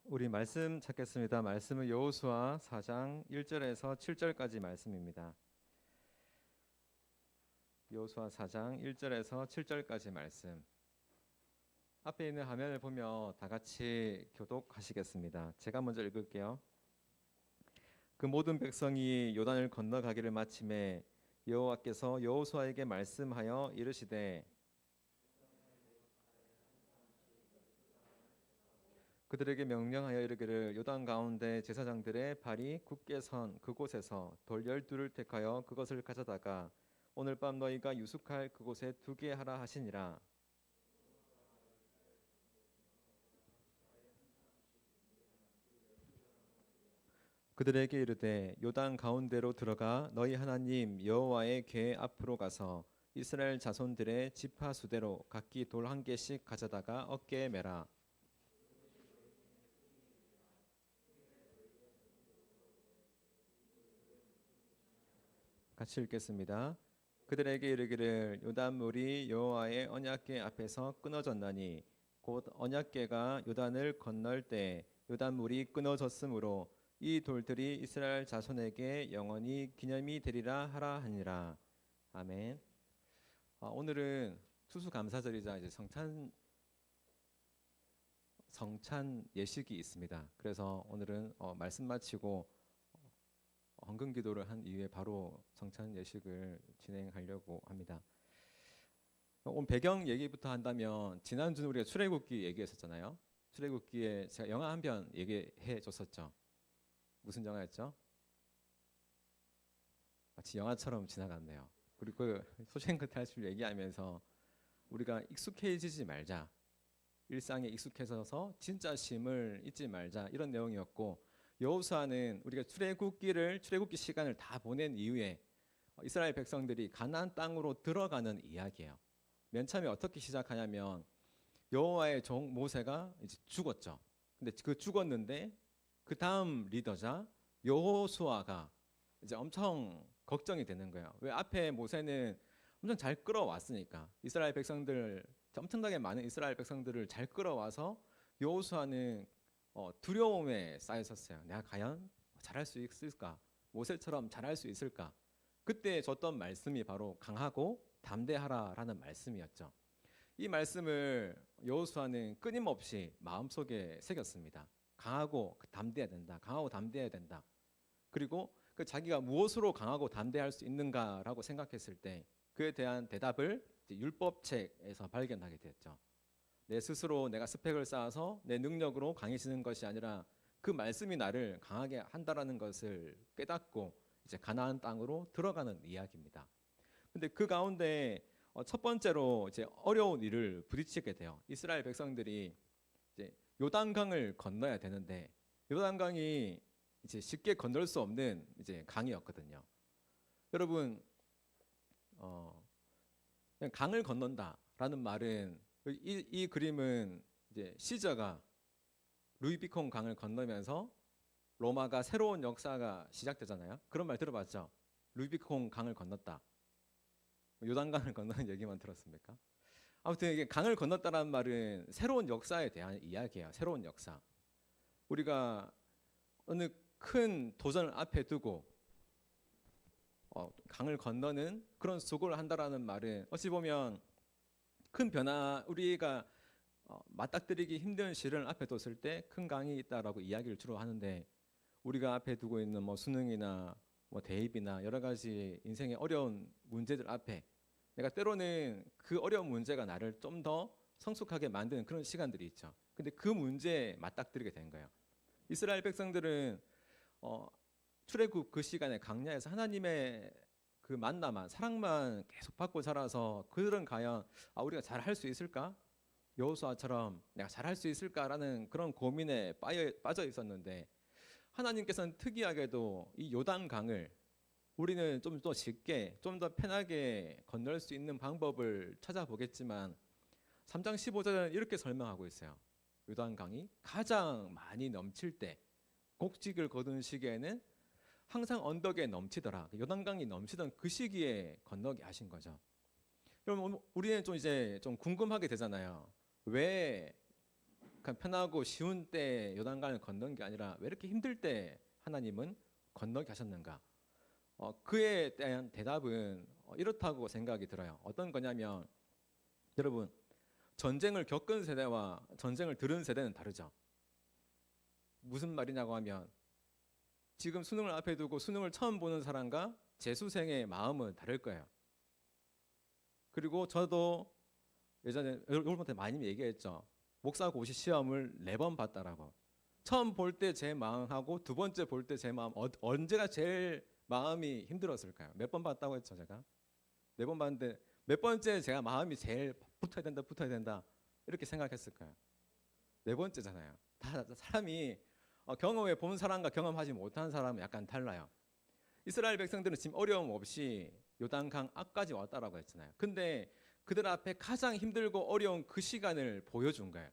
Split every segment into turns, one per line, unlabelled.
우리 말씀 찾겠습니다. 말씀은 여호수아 4장 1절에서 7절까지 말씀입니다. 여호수아 4장 1절에서 7절까지 말씀. 앞에 있는 화면을 보며 다 같이 교독하시겠습니다. 제가 먼저 읽을게요. 그 모든 백성이 요단을 건너가기를 마침에 여호와께서 여호수아에게 말씀하여 이르시되 그들에게 명령하여 이르기를 요단 가운데 제사장들의 발이 굳게 선 그곳에서 돌 12를 택하여 그것을 가져다가 오늘 밤 너희가 유숙할 그곳에 두게 하라 하시니라. 그들에게 이르되 요단 가운데로 들어가 너희 하나님 여호와의 궤 앞으로 가서 이스라엘 자손들의 지파 수대로 각기 돌 한 개씩 가져다가 어깨에 매라. 같이 읽겠습니다. 그들에게 이르기를 요단물이 여호와의 언약궤 앞에서 끊어졌나니 곧 언약궤가 요단을 건널 때 요단물이 끊어졌으므로 이 돌들이 이스라엘 자손에게 영원히 기념이 되리라 하라 하니라. 아멘. 오늘은 추수감사절이자 이제 성찬 예식이 있습니다. 그래서 오늘은 말씀 마치고 헌금 기도를 한 이후에 바로 성찬 예식을 진행하려고 합니다. 오늘 배경 얘기부터 한다면 지난주는 우리가 출애굽기 얘기했었잖아요. 출애굽기에 제가 영화 한 편 얘기해 줬었죠. 무슨 영화였죠? 마치 영화처럼 지나갔네요. 그리고 그 소생크탈출 얘기하면서 우리가 익숙해지지 말자, 일상에 익숙해져서 진짜 심을 잊지 말자, 이런 내용이었고, 여호수아는 우리가 출애굽기 시간을 다 보낸 이후에 이스라엘 백성들이 가나안 땅으로 들어가는 이야기예요. 맨 처음에 어떻게 시작하냐면 여호와의 종 모세가 이제 죽었죠. 근데 그 죽었는데 그 다음 리더자 여호수아가 이제 엄청 걱정이 되는 거예요. 왜? 앞에 모세는 엄청 잘 끌어왔으니까, 이스라엘 백성들, 엄청나게 많은 이스라엘 백성들을 잘 끌어와서 여호수아는 두려움에 쌓여 있었어요. 내가 과연 잘할 수 있을까? 모세처럼 잘할 수 있을까? 그때 줬던 말씀이 바로 강하고 담대하라라는 말씀이었죠. 이 말씀을 여호수아는 끊임없이 마음속에 새겼습니다. 강하고 담대해야 된다. 강하고 담대해야 된다. 그리고 그 자기가 무엇으로 강하고 담대할 수 있는가라고 생각했을 때 그에 대한 대답을 율법책에서 발견하게 됐죠. 내 스스로 내가 스펙을 쌓아서 내 능력으로 강해지는 것이 아니라 그 말씀이 나를 강하게 한다라는 것을 깨닫고 이제 가나안 땅으로 들어가는 이야기입니다. 근데 그 가운데 첫 번째로 이제 어려운 일을 부딪히게 돼요. 이스라엘 백성들이 이제 요단강을 건너야 되는데 요단강이 이제 쉽게 건널 수 없는 이제 강이었거든요. 여러분, 그냥 강을 건넌다라는 말은 이 그림은 이제 시저가 루이비콘 강을 건너면서 로마가 새로운 역사가 시작되잖아요. 그런 말 들어봤죠? 루이비콘 강을 건넜다. 요단강을 건너는 얘기만 들었습니까? 아무튼 이게 강을 건넜다라는 말은 새로운 역사에 대한 이야기예요. 새로운 역사. 우리가 어느 큰 도전을 앞에 두고 강을 건너는 그런 수고를 한다라는 말은 어찌 보면 큰 변화, 우리가 맞닥뜨리기 힘든 시련을 앞에 뒀을 때 큰 강이 있다라고 이야기를 주로 하는데, 우리가 앞에 두고 있는 뭐 수능이나 뭐 대입이나 여러 가지 인생의 어려운 문제들 앞에 내가 때로는 그 어려운 문제가 나를 좀 더 성숙하게 만드는 그런 시간들이 있죠. 근데 그 문제에 맞닥뜨리게 된 거예요. 이스라엘 백성들은 출애굽 그 시간에 광야에서 하나님의 그 만나만, 사랑만 계속 받고 살아서 그들은 과연 우리가 잘할 수 있을까? 여호수아처럼 내가 잘할 수 있을까라는 그런 고민에 빠져 있었는데, 하나님께서는 특이하게도 이 요단강을 우리는 좀 더 쉽게, 좀 더 편하게 건널 수 있는 방법을 찾아보겠지만 3장 15절은 이렇게 설명하고 있어요. 요단강이 가장 많이 넘칠 때, 곡직을 거둔 시기에는 항상 언덕에 넘치더라. 요단강이 넘치던 그 시기에 건너게 하신 거죠. 여러분, 우리는 좀 이제 좀 궁금하게 되잖아요. 왜 그냥 편하고 쉬운 때 요단강을 건넌 게 아니라 왜 이렇게 힘들 때 하나님은 건너게 하셨는가? 그에 대한 대답은 이렇다고 생각이 들어요. 어떤 거냐면 여러분 전쟁을 겪은 세대와 전쟁을 들은 세대는 다르죠. 무슨 말이냐고 하면 지금 수능을 앞에 두고 수능을 처음 보는 사람과 재수생의 마음은 다를 거예요. 그리고 저도 예전에 여러분한테 많이 얘기했죠. 목사 고시 시험을 4번 봤다라고. 처음 볼 때 제 마음하고 두 번째 볼 때 제 마음 언제가 제일 마음이 힘들었을까요? 몇 번 봤다고 했죠 제가? 4번 봤는데 몇 번째 제가 마음이 제일 붙어야 된다 이렇게 생각했을까요? 4번째잖아요. 다 사람이 경험해 본 사람과 경험하지 못한 사람은 약간 달라요. 이스라엘 백성들은 지금 어려움 없이 요단강 앞까지 왔다라고 했잖아요. 근데 그들 앞에 가장 힘들고 어려운 그 시간을 보여준 거예요.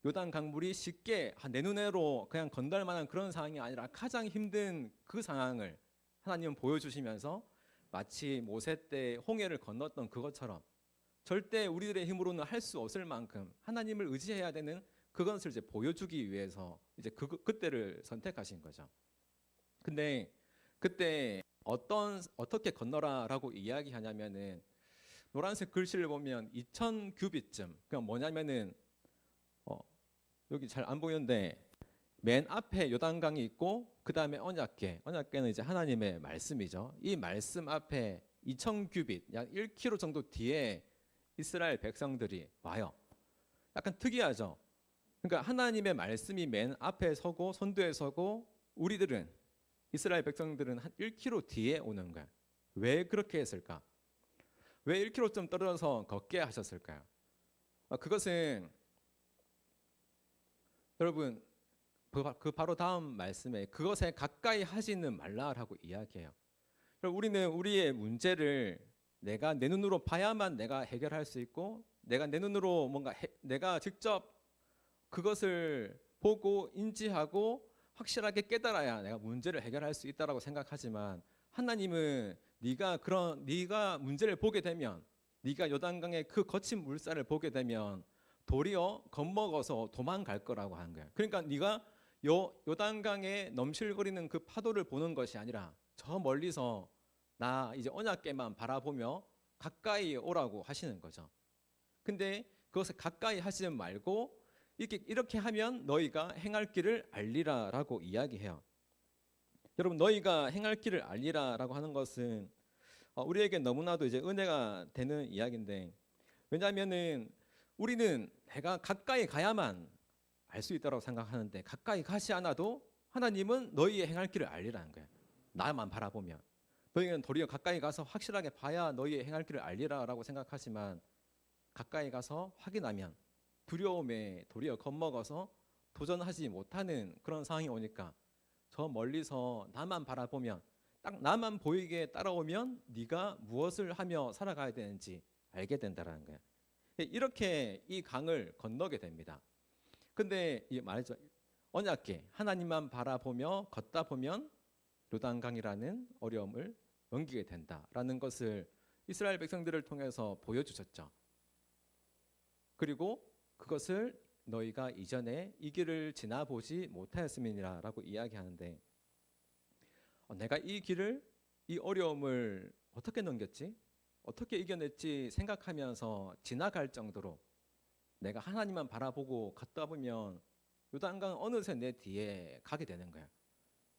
요단 강물이 쉽게 내 눈으로 그냥 건널 만한 그런 상황이 아니라 가장 힘든 그 상황을 하나님은 보여주시면서 마치 모세 때 홍해를 건넜던 그것처럼 절대 우리들의 힘으로는 할 수 없을 만큼 하나님을 의지해야 되는 그것을 이제 보여주기 위해서 이제 그때를 선택하신 거죠. 근데 그때 어떻게 건너라라고 이야기하냐면은 노란색 글씨를 보면 2000 규빗쯤. 그냥 뭐냐면은 여기 잘 안 보이는데 맨 앞에 요단강이 있고 그 다음에 언약궤는 이제 하나님의 말씀이죠. 이 말씀 앞에 2000 규빗 약 1km 정도 뒤에 이스라엘 백성들이 와요. 약간 특이하죠. 그러니까 하나님의 말씀이 맨 앞에 서고 선두에 서고 우리들은 이스라엘 백성들은 한 1km 뒤에 오는 거야. 왜 그렇게 했을까? 왜 1km쯤 떨어져서 걷게 하셨을까요? 그것은 여러분 그 바로 다음 말씀에 그것에 가까이 하지는 말라라고 이야기해요. 우리는 우리의 문제를 내가 내 눈으로 봐야만 내가 해결할 수 있고 내가 내 눈으로 내가 직접 그것을 보고 인지하고 확실하게 깨달아야 내가 문제를 해결할 수 있다라고 생각하지만 하나님은 네가 문제를 보게 되면 네가 요단강의 그 거친 물살을 보게 되면 도리어 겁먹어서 도망갈 거라고 하는 거예요. 그러니까 네가 요단강에 넘실거리는 그 파도를 보는 것이 아니라 저 멀리서 나 이제 언약궤만 바라보며 가까이 오라고 하시는 거죠. 근데 그것을 가까이 하지 말고 이렇게 하면 너희가 행할 길을 알리라라고 이야기해요. 여러분 너희가 행할 길을 알리라라고 하는 것은 우리에게 너무나도 이제 은혜가 되는 이야기인데 왜냐하면은 우리는 내가 가까이 가야만 알 수 있다고 생각하는데 가까이 가지 않아도 하나님은 너희의 행할 길을 알리라는 거예요. 나만 바라보면 너희는 도리어 가까이 가서 확실하게 봐야 너희의 행할 길을 알리라라고 생각하지만 가까이 가서 확인하면 두려움에 도리어 겁먹어서 도전하지 못하는 그런 상황이 오니까 저 멀리서 나만 바라보면 딱 나만 보이게 따라오면 네가 무엇을 하며 살아가야 되는지 알게 된다는 거예요. 이렇게 이 강을 건너게 됩니다. 근데 이 말이죠. 언약궤 하나님만 바라보며 걷다 보면 요단강이라는 어려움을 넘기게 된다라는 것을 이스라엘 백성들을 통해서 보여주셨죠. 그리고 그것을 너희가 이전에 이 길을 지나보지 못하였음이니라라고 이야기하는데 내가 이 어려움을 어떻게 넘겼지? 어떻게 이겨냈지 생각하면서 지나갈 정도로 내가 하나님만 바라보고 걷다 보면 요단강 어느새 내 뒤에 가게 되는 거야.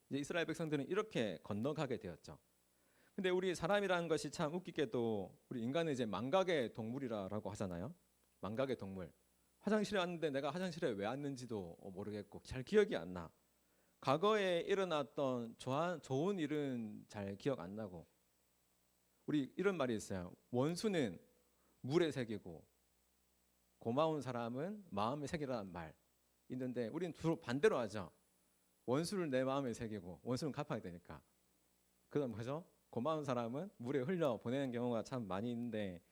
이제 이스라엘 백성들은 이렇게 건너가게 되었죠. 근데 우리 사람이라는 것이 참 웃기게도 우리 인간은 이제 망각의 동물이라고 하잖아요. 망각의 동물. 화장실에 왔는데 내가 화장실에 왜 왔는지도 모르겠고 잘 기억이 안 나. 과거에 일어났던 좋은 일은 잘 기억 안 나고 우리 이런 말이 있어요. 원수는 물에 새기고 고마운 사람은 마음에 새기라는 말 있는데 우리는 주로 반대로 하죠. 원수를 내 마음에 새기고 원수는 갚아야 되니까. 그다음 뭐죠? 고마운 사람은 물에 흘려 보내는 경우가 참 많이 있는데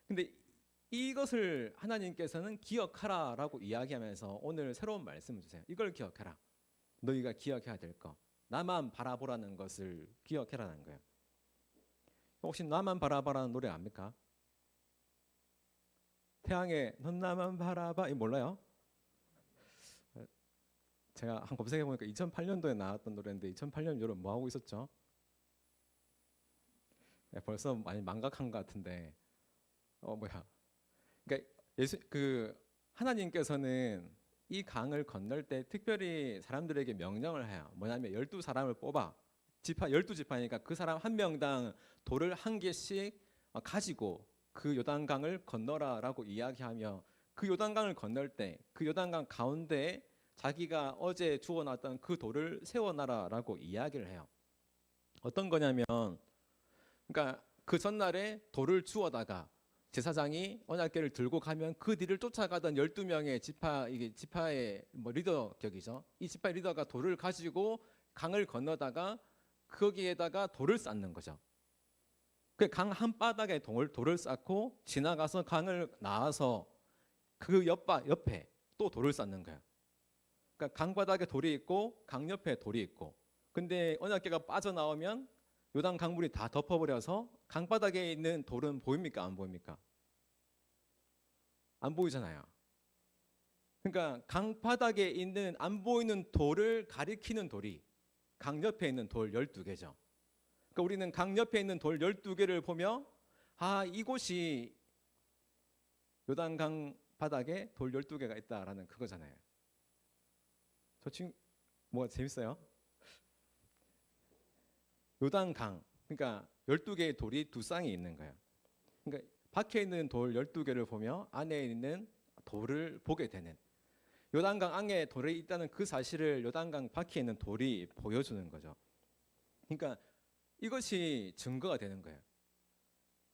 근데 이것을 하나님께서는 기억하라라고 이야기하면서 오늘 새로운 말씀을 주세요. 이걸 기억해라. 너희가 기억해야 될 거. 나만 바라보라는 것을 기억해라는 거예요. 혹시 나만 바라봐라는 노래 압니까? 태양의 넌 나만 바라봐. 이거 몰라요? 제가 한 검색해 보니까 2008년도에 나왔던 노래인데 2008년 여름 뭐 하고 있었죠? 네, 벌써 많이 망각한 것 같은데 뭐야? 그러니까 하나님께서는 이 강을 건널 때 특별히 사람들에게 명령을 해요. 뭐냐면 12사람을 뽑아. 지파 12지파니까 그 사람 한 명당 돌을 한 개씩 가지고 그 요단강을 건너라라고 이야기하며 그 요단강을 건널 때 그 요단강 가운데에 자기가 어제 주워놨던 그 돌을 세워놔라라고 이야기를 해요. 어떤 거냐면 그러니까 그 전날에 돌을 주워다가 제사장이 언약궤를 들고 가면 그 뒤를 쫓아가던 12명의 지파의 리더 격이죠. 이 지파의 리더가 돌을 가지고 강을 건너다가 거기에다가 돌을 쌓는 거죠. 그 강 한바닥에 돌을 쌓고 지나가서 강을 나와서 그 옆에 또 돌을 쌓는 거예요. 그러니까 강바닥에 돌이 있고 강 옆에 돌이 있고, 근데 언약궤가 빠져나오면 요단 강물이 다 덮어버려서 강바닥에 있는 돌은 보입니까? 안 보입니까? 안 보이잖아요. 그러니까 강바닥에 있는 안 보이는 돌을 가리키는 돌이 강 옆에 있는 돌 12개죠. 그러니까 우리는 강 옆에 있는 돌 12개를 보며 이곳이 요단강 바닥에 돌 12개가 있다라는 그거잖아요. 저 지금 뭐가 재밌어요? 요단강, 그러니까 12개의 돌이 두 쌍이 있는 거예요. 그러니까 밖에 있는 돌 12개를 보며 안에 있는 돌을 보게 되는, 요단강 안에 돌이 있다는 그 사실을 요단강 밖에 있는 돌이 보여주는 거죠. 그러니까 이것이 증거가 되는 거예요.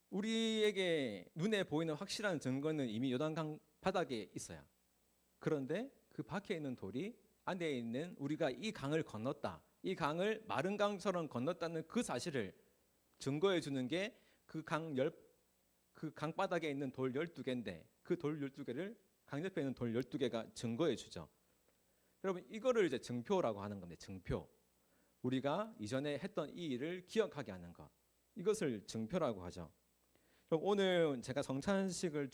우리에게 눈에 보이는 확실한 증거는 이미 요단강 바닥에 있어요. 그런데 그 밖에 있는 돌이 안에 있는 우리가 이 강을 건넜다, 이 강을 마른 강처럼 건넜다는 그 사실을 증거해 주는 게 그 강바닥에 있는 돌 12개인데 그 돌 12개를 강 옆에 있는 돌 12개가 증거해 주죠. 여러분, 이거를 이제 증표라고 하는 겁니다. 증표. 우리가 이전에 했던 이 일을 기억하게 하는 것. 이것을 증표라고 하죠. 그럼 오늘 제가 성찬식을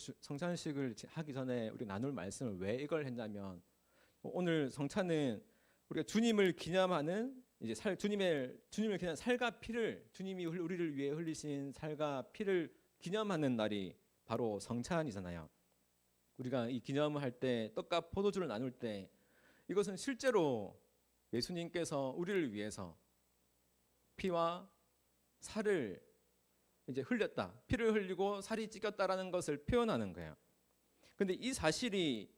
하기 전에 우리 나눌 말씀을 왜 이걸 했냐면, 오늘 성찬은 우리가 주님을 기념하는 이제 주님을 기념하는 살과 피를, 주님이 우리를 위해 흘리신 살과 피를 기념하는 날이 바로 성찬이잖아요. 우리가 이 기념을 할 때 떡과 포도주를 나눌 때 이것은 실제로 예수님께서 우리를 위해서 피와 살을 이제 흘렸다, 피를 흘리고 살이 찢겼다라는 것을 표현하는 거예요. 근데 이 사실이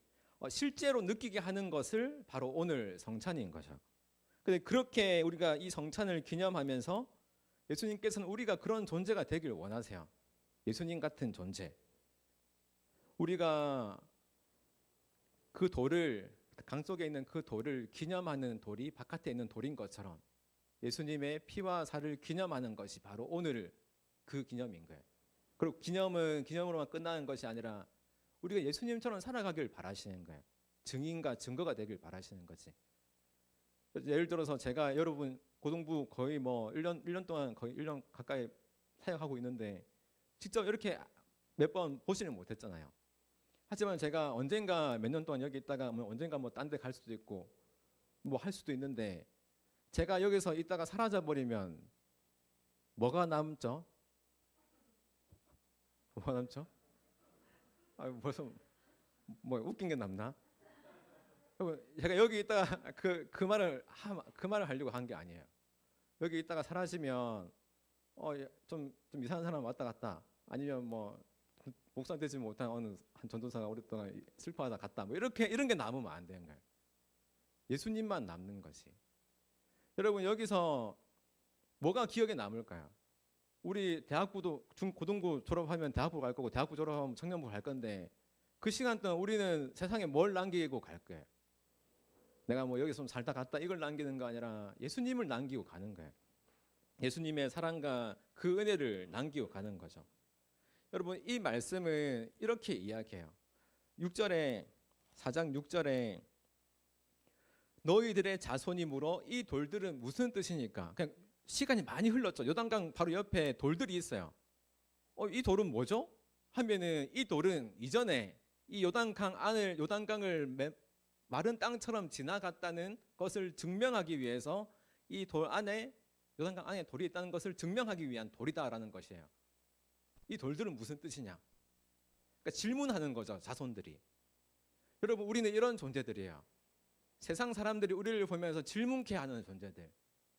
실제로 느끼게 하는 것을 바로 오늘 성찬인 거죠. 근데 그렇게 우리가 이 성찬을 기념하면서 예수님께서는 우리가 그런 존재가 되길 원하세요. 예수님 같은 존재. 우리가 그 돌을, 강 속에 있는 그 돌을 기념하는 돌이 바깥에 있는 돌인 것처럼 예수님의 피와 살을 기념하는 것이 바로 오늘 그 기념인 거예요. 그리고 기념은 기념으로만 끝나는 것이 아니라 우리가 예수님처럼 살아가길 바라시는 거예요. 증인과 증거가 되길 바라시는 거지. 예를 들어서 제가 여러분 고등부 거의 1년 동안 거의 1년 가까이 사역하고 있는데 직접 이렇게 몇 번 보지는 못했잖아요. 하지만 제가 언젠가 몇 년 동안 여기 있다가 언젠가 딴 데 갈 수도 있고 할 수도 있는데, 제가 여기서 있다가 사라져 버리면 뭐가 남죠? 뭐가 남죠? 벌써 웃긴 게 남나? 제가 여기 있다가 그 말을 하려고 한 게 아니에요. 여기 있다가 사라지면 좀 이상한 사람 왔다 갔다, 아니면 목사 되지 못한 어느 한 전도사가 오랫동안 슬퍼하다 갔다, 이런 게 남으면 안 되는 거예요. 예수님만 남는 것이. 여러분, 여기서 뭐가 기억에 남을까요? 우리 대학부도 고등부 졸업하면 대학부 갈 거고, 대학부 졸업하면 청년부 갈 건데, 그 시간 동안 우리는 세상에 뭘 남기고 갈 거예요? 내가 여기서 좀 살다 갔다 이걸 남기는 거 아니라 예수님을 남기고 가는 거예요. 예수님의 사랑과 그 은혜를 남기고 가는 거죠. 여러분, 이 말씀은 이렇게 이야기해요. 4장 6절에 너희들의 자손이 물어 이 돌들은 무슨 뜻이니까. 그냥 시간이 많이 흘렀죠. 요단강 바로 옆에 돌들이 있어요. 이 돌은 뭐죠? 하면은 이 돌은 이전에 이 요단강을 마른 땅처럼 지나갔다는 것을 증명하기 위해서 이 돌 안에, 요단강 안에 돌이 있다는 것을 증명하기 위한 돌이다라는 것이에요. 이 돌들은 무슨 뜻이냐? 그러니까 질문하는 거죠, 자손들이. 여러분, 우리는 이런 존재들이에요. 세상 사람들이 우리를 보면서 질문케 하는 존재들.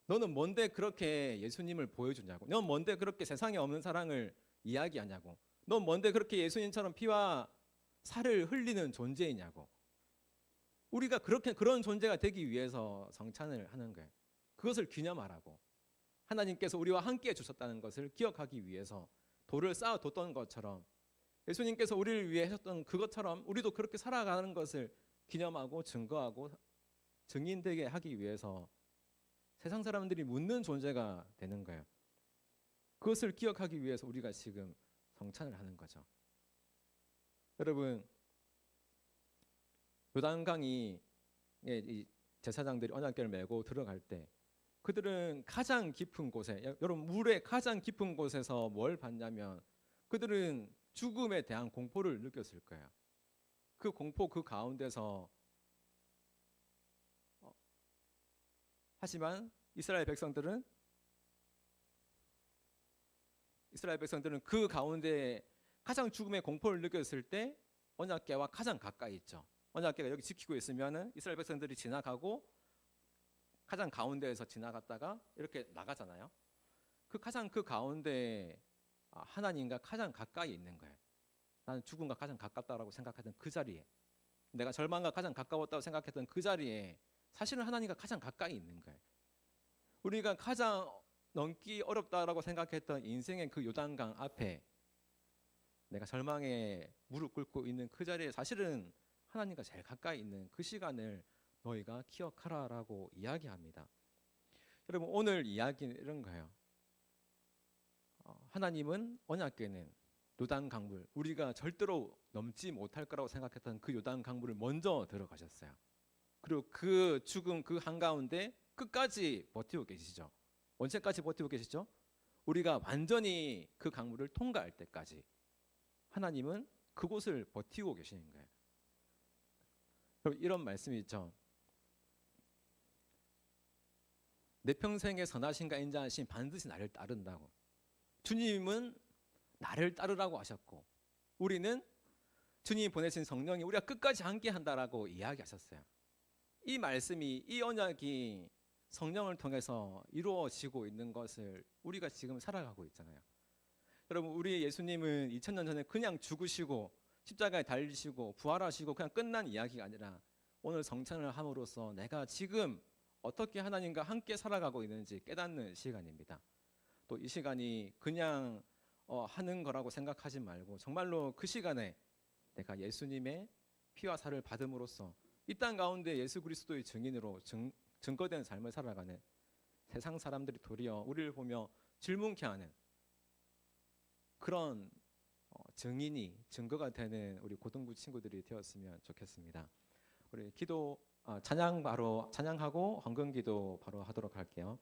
너는 뭔데 그렇게 예수님을 보여주냐고. 넌 뭔데 그렇게 세상에 없는 사랑을 이야기하냐고. 넌 뭔데 그렇게 예수님처럼 피와 살을 흘리는 존재이냐고. 우리가 그렇게 그런 존재가 되기 위해서 성찬을 하는 거예요. 그것을 기념하라고. 하나님께서 우리와 함께 해주셨다는 것을 기억하기 위해서 돌을 쌓아뒀던 것처럼, 예수님께서 우리를 위해 하셨던 그것처럼 우리도 그렇게 살아가는 것을 기념하고 증거하고 증인되게 하기 위해서 세상 사람들이 묻는 존재가 되는 거예요. 그것을 기억하기 위해서 우리가 지금 성찬을 하는 거죠. 여러분, 요단강이 이 제사장들이 언약궤를 메고 들어갈 때 그들은 가장 깊은 곳에, 여러분 물의 가장 깊은 곳에서 뭘 봤냐면 그들은 죽음에 대한 공포를 느꼈을 거예요. 그 공포 그 가운데서 하지만 이스라엘 백성들은 그 가운데 가장 죽음의 공포를 느꼈을 때 언약궤와 가장 가까이 있죠. 언약궤가 여기 지키고 있으면은 이스라엘 백성들이 지나가고 가장 가운데에서 지나갔다가 이렇게 나가잖아요. 그 가장 그 가운데 하나님과 가장 가까이 있는 거예요. 나는 죽음과 가장 가깝다라고 생각하던 그 자리에, 내가 절망과 가장 가까웠다고 생각했던 그 자리에 사실은 하나님과 가장 가까이 있는 거예요. 우리가 가장 넘기 어렵다라고 생각했던 인생의 그 요단강 앞에 내가 절망에 무릎 꿇고 있는 그 자리에 사실은 하나님과 제일 가까이 있는 그 시간을 너희가 기억하라라고 이야기합니다. 여러분, 오늘 이야기는 이런 거예요. 하나님은 언약궤는 요단 강물, 우리가 절대로 넘지 못할 거라고 생각했던 그 요단 강물을 먼저 들어가셨어요. 그리고 그 죽음 그 한가운데 끝까지 버티고 계시죠. 언제까지 버티고 계시죠? 우리가 완전히 그 강물을 통과할 때까지 하나님은 그곳을 버티고 계시는 거예요. 이런 말씀이 있죠. 내 평생에 선하신가 인자하신 반드시 나를 따른다고. 주님은 나를 따르라고 하셨고 우리는 주님이 보내신 성령이 우리가 끝까지 함께 한다라고 이야기하셨어요. 이 말씀이, 이 언약이 성령을 통해서 이루어지고 있는 것을 우리가 지금 살아가고 있잖아요. 여러분, 우리 예수님은 2000년 전에 그냥 죽으시고 십자가에 달리시고 부활하시고 그냥 끝난 이야기가 아니라 오늘 성찬을 함으로써 내가 지금 어떻게 하나님과 함께 살아가고 있는지 깨닫는 시간입니다. 또 이 시간이 그냥 하는 거라고 생각하지 말고 정말로 그 시간에 내가 예수님의 피와 살을 받음으로써 이 땅 가운데 예수 그리스도의 증인으로 증거된 삶을 살아가는 세상 사람들이 도리어 우리를 보며 질문케 하는 그런 증인이, 증거가 되는 우리 고등부 친구들이 되었으면 좋겠습니다. 우리 찬양하고 헌금기도 바로 하도록 할게요.